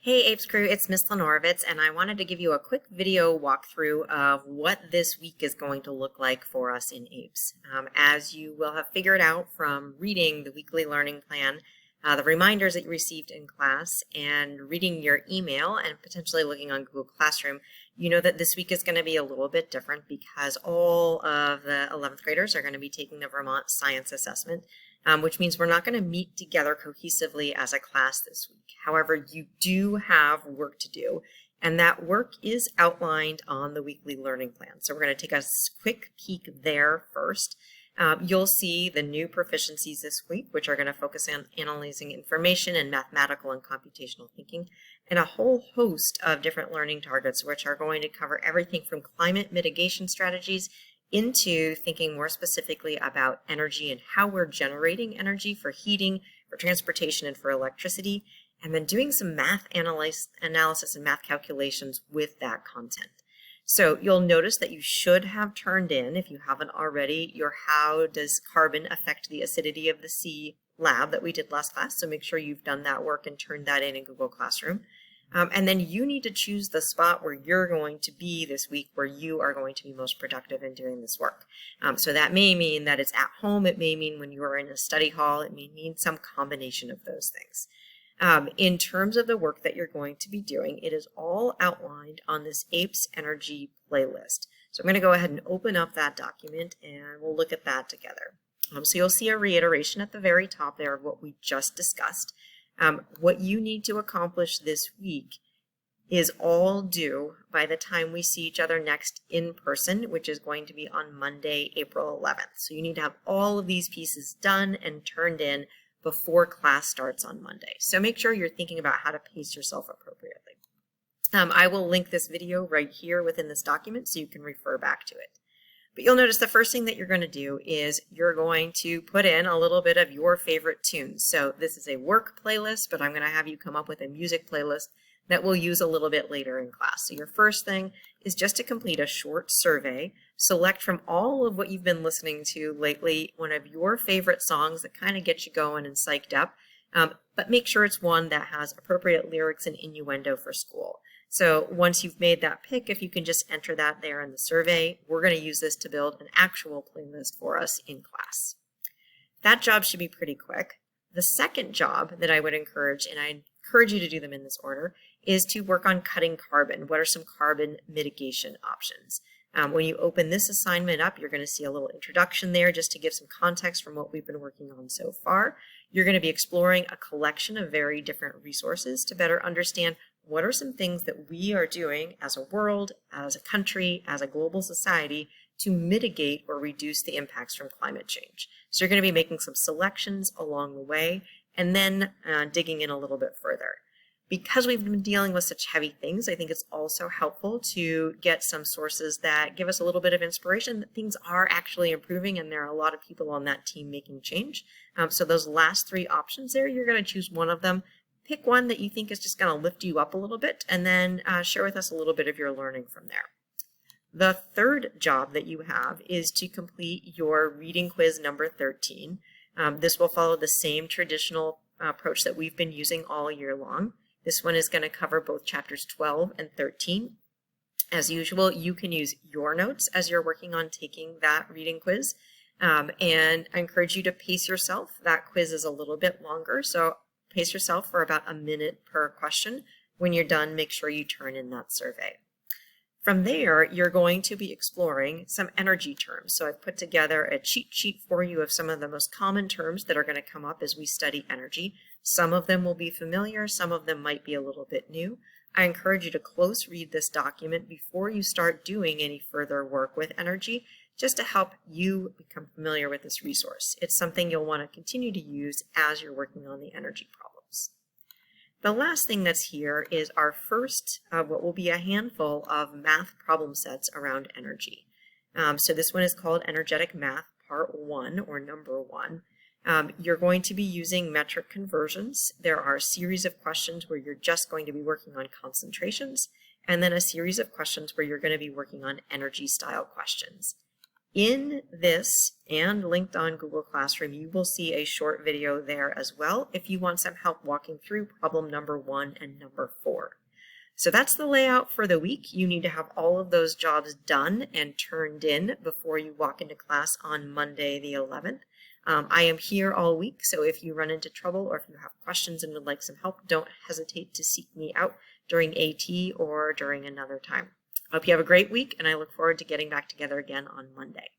Hey APES crew, it's Miss Lenorovitz, and I wanted to give you a quick video walkthrough of what this week is going to look like for us in APES. As you will have figured out from reading the weekly learning plan, the reminders that you received in class, and reading your email and potentially looking on Google Classroom, you know that this week is going to be a little bit different because all of the 11th graders are going to be taking the Vermont Science Assessment. Which means we're not going to meet together cohesively as a class this week. However, you do have work to do, and that work is outlined on the weekly learning plan. So we're going to take a quick peek there first. You'll see the new proficiencies this week, which are going to focus on analyzing information and mathematical and computational thinking, and a whole host of different learning targets, which are going to cover everything from climate mitigation strategies into thinking more specifically about energy and how we're generating energy for heating, for transportation, and for electricity, and then doing some math analysis and math calculations with that content. So you'll notice that you should have turned in, if you haven't already, your How Does Carbon Affect the Acidity of the Sea lab that we did last class. So make sure you've done that work and turned that in Google Classroom. And then you need to choose the spot where you're going to be this week, where you are going to be most productive in doing this work. So that may mean that it's at home, it may mean when you are in a study hall, it may mean some combination of those things. In terms of the work that you're going to be doing, it is all outlined on this APES Energy playlist. So I'm going to go ahead and open up that document and we'll look at that together. So you'll see a reiteration at the very top there of what we just discussed. What you need to accomplish this week is all due by the time we see each other next in person, which is going to be on Monday, April 11th. So you need to have all of these pieces done and turned in before class starts on Monday. So make sure you're thinking about how to pace yourself appropriately. I will link this video right here within this document so you can refer back to it. But you'll notice the first thing that you're going to do is you're going to put in a little bit of your favorite tunes. So this is a work playlist, but I'm going to have you come up with a music playlist that we'll use a little bit later in class. So your first thing is just to complete a short survey. Select from all of what you've been listening to lately one of your favorite songs that kind of gets you going and psyched up, but make sure it's one that has appropriate lyrics and innuendo for school. So once you've made that pick, if you can just enter that there in the survey, we're going to use this to build an actual playlist for us in class. That job should be pretty quick. The second job that I would encourage, and I encourage you to do them in this order, is to work on cutting carbon. What are some carbon mitigation options? When you open this assignment up, you're going to see a little introduction there just to give some context from what we've been working on so far. You're going to be exploring a collection of very different resources to better understand what are some things that we are doing as a world, as a country, as a global society to mitigate or reduce the impacts from climate change. So you're going to be making some selections along the way and then digging in a little bit further. Because we've been dealing with such heavy things, I think it's also helpful to get some sources that give us a little bit of inspiration that things are actually improving and there are a lot of people on that team making change. So those last three options there, you're going to choose one of them. Pick one that you think is just going to lift you up a little bit and then share with us a little bit of your learning from there. The third job that you have is to complete your reading quiz number 13. This will follow the same traditional approach that we've been using all year long. This one is going to cover both chapters 12 and 13. As usual, you can use your notes as you're working on taking that reading quiz. And I encourage you to pace yourself. That quiz is a little bit longer, so pace yourself for about a minute per question. When you're done, make sure you turn in that survey. From there, you're going to be exploring some energy terms. So I've put together a cheat sheet for you of some of the most common terms that are going to come up as we study energy. Some of them will be familiar, some of them might be a little bit new. I encourage you to close read this document before you start doing any further work with energy, just to help you become familiar with this resource. It's something you'll want to continue to use as you're working on the energy problems. The last thing that's here is our first of what will be a handful of math problem sets around energy. So this one is called Energetic Math Part 1 or Number 1. You're going to be using metric conversions. There are a series of questions where you're just going to be working on concentrations, and then a series of questions where you're going to be working on energy style questions. In this and linked on Google Classroom, you will see a short video there as well if you want some help walking through problem number 1 and number 4. So that's the layout for the week. You need to have all of those jobs done and turned in before you walk into class on Monday the 11th. I am here all week, so if you run into trouble or if you have questions and would like some help, don't hesitate to seek me out during AT or during another time. I hope you have a great week, and I look forward to getting back together again on Monday.